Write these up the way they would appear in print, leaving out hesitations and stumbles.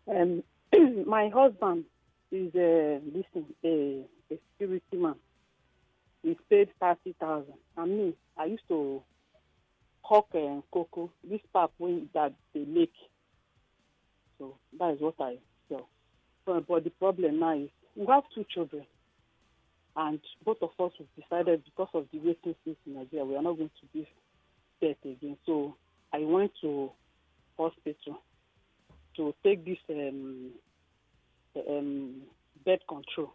Um, my husband is a security man. He paid 30,000. And me, I used to hawk cocoa, this pap when that they make. So that is what I sell. But the problem now is we have two children, and both of us have decided because of the way things is in Nigeria, we are not going to give birth again. So I went to hospital to take this birth control.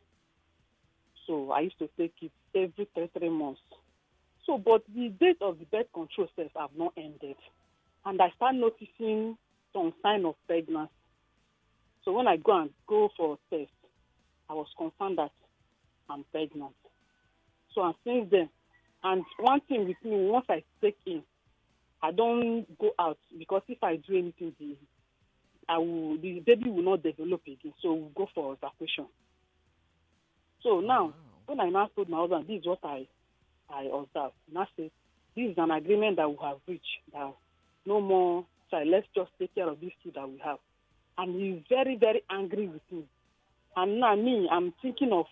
So I used to take it every 3 months. So, but the date of the birth control cells have not ended, and I start noticing some sign of pregnancy. So when I go for a test, I was confirmed that I'm pregnant. So and since then, and one thing with me, once I take in, I don't go out because if I do anything, the baby will not develop again. So we'll go for evacuation. So now, when I now told my husband, this is what I observed. And I said, this is an agreement that we have reached, that no more child, let's just take care of these two that we have. And he's very, very angry with me. And now me, I'm thinking of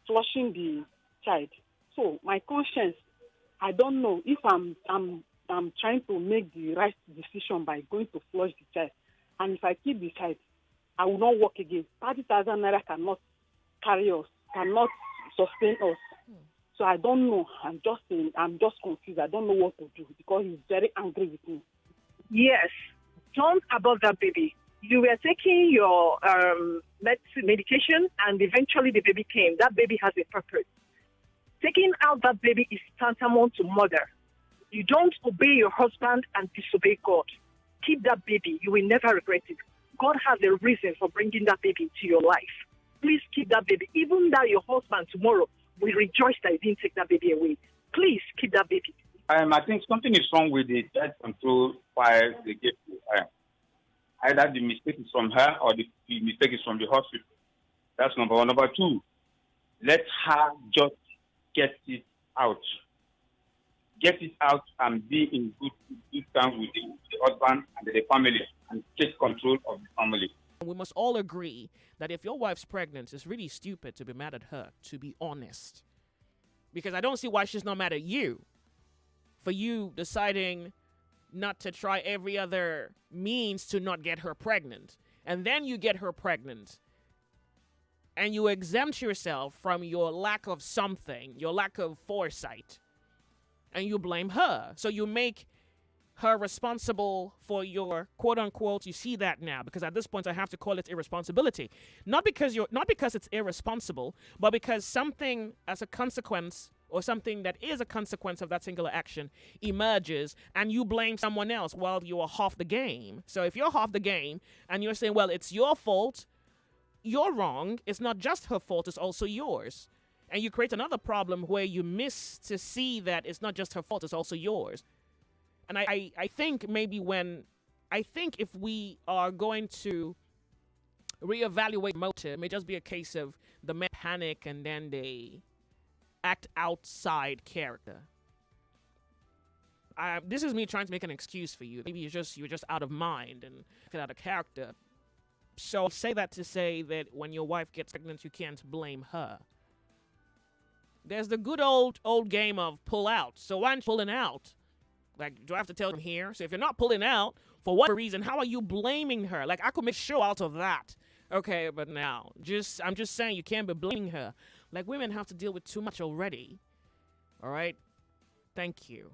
flushing the child. So my conscience, I don't know if I'm trying to make the right decision by going to flush the child. And if I keep the child, I will not work again. 30,000 naira cannot carry us, cannot sustain us. So I don't know. I'm just confused. I don't know what to do because he's very angry with me. Yes, don't abort that baby. You were taking your medication, and eventually the baby came. That baby has a purpose. Taking out that baby is tantamount to murder. You don't obey your husband and disobey God. Keep that baby. You will never regret it. God has a reason for bringing that baby into your life. Please keep that baby. Even though your husband tomorrow will rejoice that he didn't take that baby away. Please keep that baby. I think something is wrong with the birth control file they gave to her. Either the mistake is from her or the mistake is from the hospital. That's number one. Number two, let her just get it out. Get it out and be in good terms with the husband and the family and take control of the family. We must all agree that if your wife's pregnant, it's really stupid to be mad at her, to be honest. Because I don't see why she's not mad at you for you deciding not to try every other means to not get her pregnant. And then you get her pregnant and you exempt yourself from your lack of something, your lack of foresight, and you blame her. So you make her responsible for your quote unquote, you see that now, because at this point I have to call it irresponsibility. Not because it's irresponsible, but because something as a consequence or something that is a consequence of that singular action emerges and you blame someone else while you are half the game. So if you're half the game and you're saying, well, it's your fault, you're wrong. It's not just her fault, it's also yours. And you create another problem where you miss to see that it's not just her fault, it's also yours. And I think if we are going to reevaluate motive, it may just be a case of the men panic and then they act outside character. This is me trying to make an excuse for you. Maybe you're just out of mind and out of character. So I'll say that to say that when your wife gets pregnant, you can't blame her. There's the good old game of pull out. So why aren't you pulling out? Like, do I have to tell them here? So if you're not pulling out, for what reason, how are you blaming her? Like, I could make a show out of that. Okay, but now, I'm just saying you can't be blaming her. Like, women have to deal with too much already. All right? Thank you.